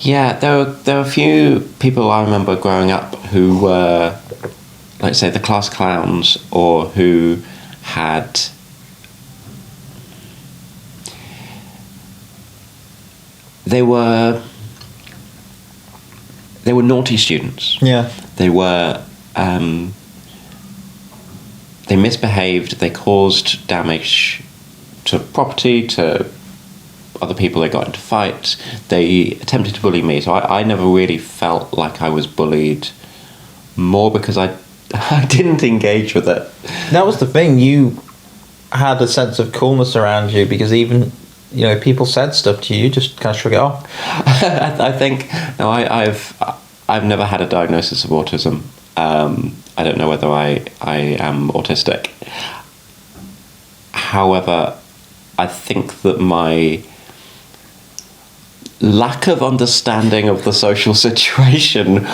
Yeah, there were a few people I remember growing up who were, like, say, the class clowns, or who had they were naughty students. Yeah. They were they misbehaved. They caused damage to property, to other people. They got into fights. They attempted to bully me. So I never really felt like I was bullied, more because I didn't engage with it. That was the thing. You had a sense of coolness around you, because even, you know, people said stuff to you, you just kind of shrug it off. I think, no, I've never had a diagnosis of autism. I don't know whether I am autistic. However, I think that my lack of understanding of the social situation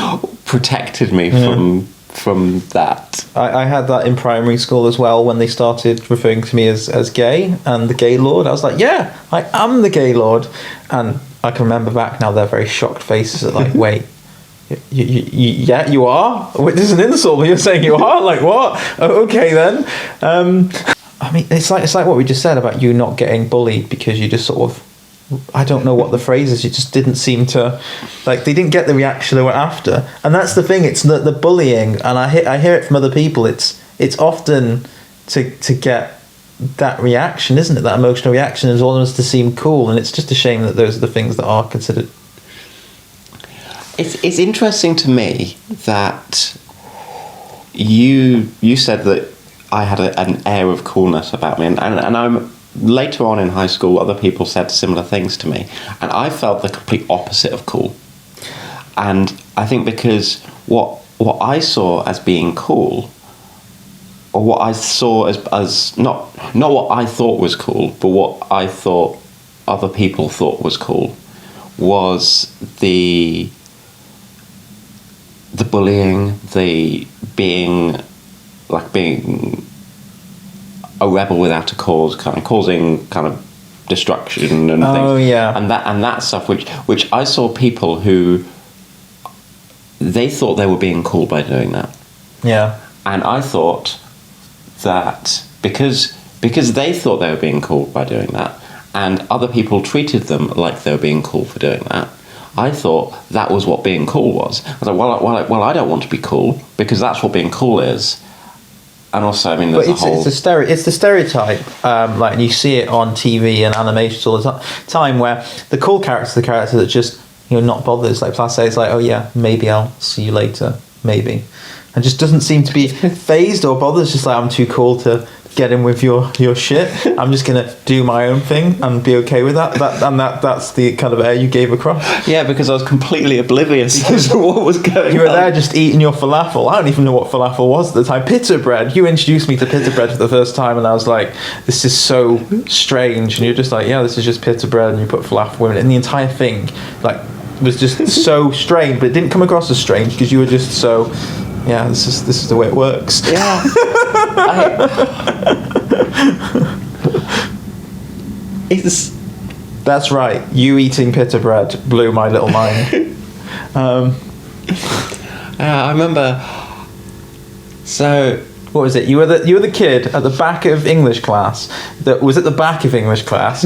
protected me from that. I had that in primary school as well, when they started referring to me as gay and the gay lord. I was like, yeah, I am the gay lord. And I can remember back now their very shocked faces at like, wait, yeah, you are? Wait, this is an insult. You're saying you are? Like, what? Oh, okay then. I mean, it's like what we just said about you not getting bullied because you just sort of, I don't know what the phrase is, you just didn't seem to, like, they didn't get the reaction they were after. And that's the thing, it's the bullying, and I hear it from other people, it's often to get that reaction, isn't it? That emotional reaction is almost to seem cool, and it's just a shame that those are the things that are considered. It's interesting to me that you said that I had an air of coolness about me, and I'm later on in high school, other people said similar things to me, and I felt the complete opposite of cool. And I think because what I saw as being cool, or what I saw as not what I thought was cool, but what I thought other people thought was cool, was the bullying, the being a rebel without a cause, kind of causing kind of destruction and things. Oh yeah. And that stuff, which I saw people who they thought they were being cool by doing that. Yeah. And I thought that because they thought they were being cool by doing that, and other people treated them like they were being cool for doing that, I thought that was what being cool was. I was like, well, I don't want to be cool, because that's what being cool is. And also, I mean, there's it's the stereotype, like, you see it on TV and animations all the time, where the cool character is the character that just, you know, not bothers. Like Place, it's like, oh yeah, maybe I'll see you later, maybe, and just doesn't seem to be phased or bothered. It's just like, I'm too cool to get in with your shit. I'm just gonna do my own thing and be okay with that. That's the kind of air you gave across. Yeah, because I was completely oblivious as to what was going on. You were there just eating your falafel. I don't even know what falafel was at the time. Pita bread. You introduced me to pita bread for the first time, and I was like, this is so strange. And you're just like, yeah, this is just pita bread, and you put falafel in it. And the entire thing, like, was just so strange, but it didn't come across as strange because you were just so, yeah, this is the way it works. Yeah. That's right. You eating pita bread blew my little mind. I remember. So what was it? You were the kid at the back of English class that was at the back of English class,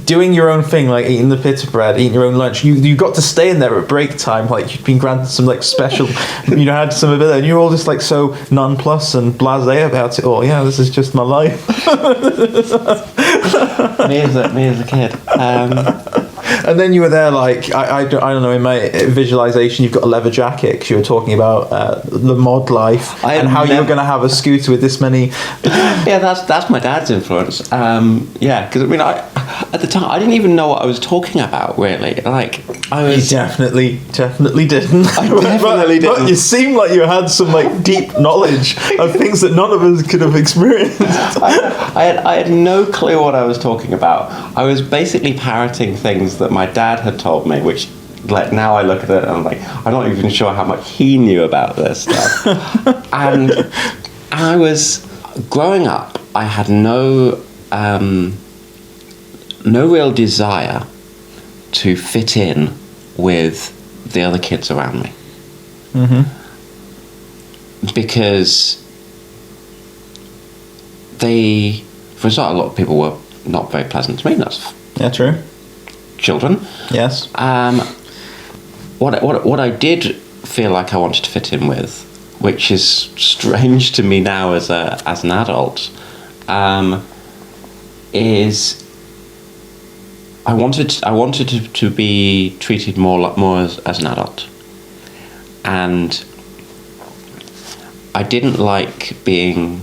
doing your own thing, like eating the pita bread, eating your own lunch. You got to stay in there at break time, like you'd been granted some like special, had some of it, and you're all just like so nonplussed and blasé about it all. Yeah, this is just my life. me as a kid. And then you were there, like, I don't know, in my visualization, you've got a leather jacket because you were talking about the mod life and how you were going to have a scooter with this many. Yeah, that's my dad's influence. Yeah, because I mean, at the time, I didn't even know what I was talking about, really. Like, I was... You definitely didn't. I definitely didn't. But you seemed like you had some, like, deep knowledge of things that none of us could have experienced. I had no clue what I was talking about. I was basically parroting things that my dad had told me, which, like, now I look at it and I'm like, I'm not even sure how much he knew about this stuff. And I was growing up, I had no real desire to fit in with the other kids around me. Because for a start, a lot of people were not very pleasant to me. That's true. Children. Yes. What I did feel like I wanted to fit in with, which is strange to me now as an adult, is I wanted to be treated more as an adult, and I didn't like being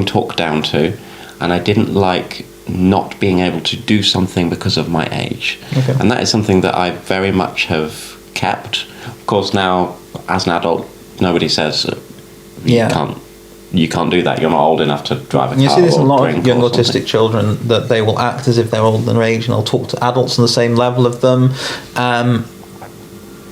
talked down to, and I didn't like not being able to do something because of my age. Okay. And that is something that I very much have kept. Of course, now as an adult, nobody says you can't do that. You're not old enough to drive a car. You see this in a lot drink of young or autistic something. children, that they will act as if they're older than their age, and they'll talk to adults on the same level of them.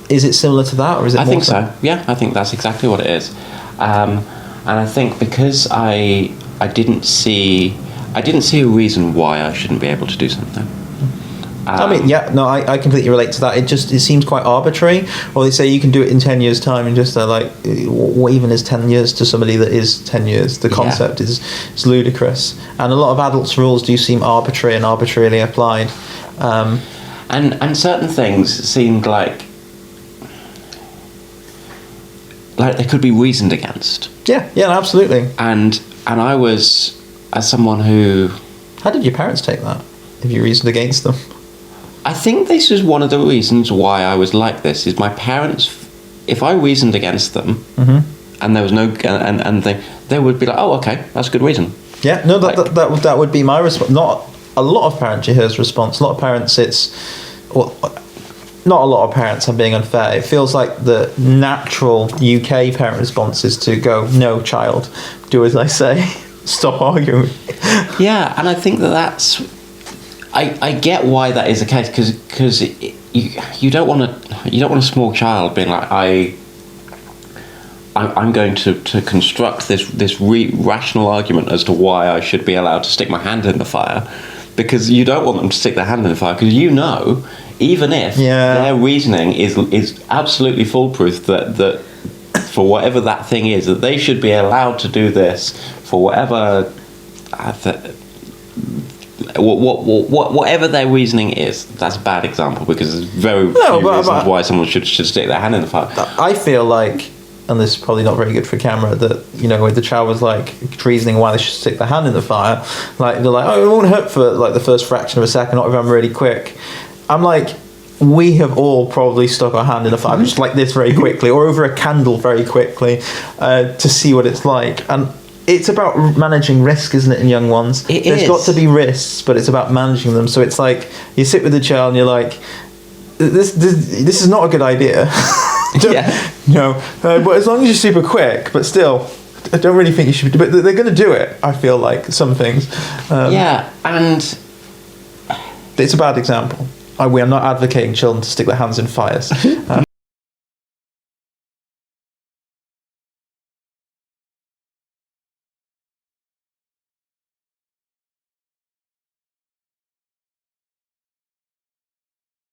Is it similar to that, or is it? I think so. Yeah, I think that's exactly what it is. And I think because I didn't see a reason why I shouldn't be able to do something. I completely relate to that. It seems quite arbitrary. Or they say you can do it in 10 years' time, and just they're like, what even is 10 years to somebody that is 10 years? The concept is ludicrous. And a lot of adults' rules do seem arbitrary and arbitrarily applied. And certain things seemed like they could be reasoned against. Yeah, absolutely. And I was, as someone who... How did your parents take that, if you reasoned against them? I think this is one of the reasons why I was like this, is my parents, if I reasoned against them, and there was no... And they would be like, oh, okay, that's a good reason. Yeah, no, that would be my response. Not a lot of parents, you hear this response. A lot of parents, not a lot of parents, I'm being unfair. It feels like the natural UK parent response is to go, no, child, do as I say, stop arguing. Yeah, and I think that's... I get why that is the case, because you don't want a small child being like, I'm going to construct this rational argument as to why I should be allowed to stick my hand in the fire, because you don't want them to stick their hand in the fire, because even if their reasoning is absolutely foolproof, that for whatever that thing is, that they should be allowed to do this for whatever whatever their reasoning is. That's a bad example, because there's very few reasons why someone should stick their hand in the fire. I feel like, and this is probably not very good for camera, that, where the child was like reasoning why they should stick their hand in the fire, like they're like, oh, it won't hurt for like the first fraction of a second, not if I'm really quick. I'm like, we have all probably stuck our hand in a fire just like this very quickly, or over a candle very quickly, to see what it's like. And it's about managing risk, isn't it, in young ones? There's got to be risks, but it's about managing them. So it's like, you sit with the child and you're like, this is not a good idea. But as long as you're super quick, but still, I don't really think you should. But they're going to do it, I feel like, some things. And it's a bad example. We are not advocating children to stick their hands in fires. No,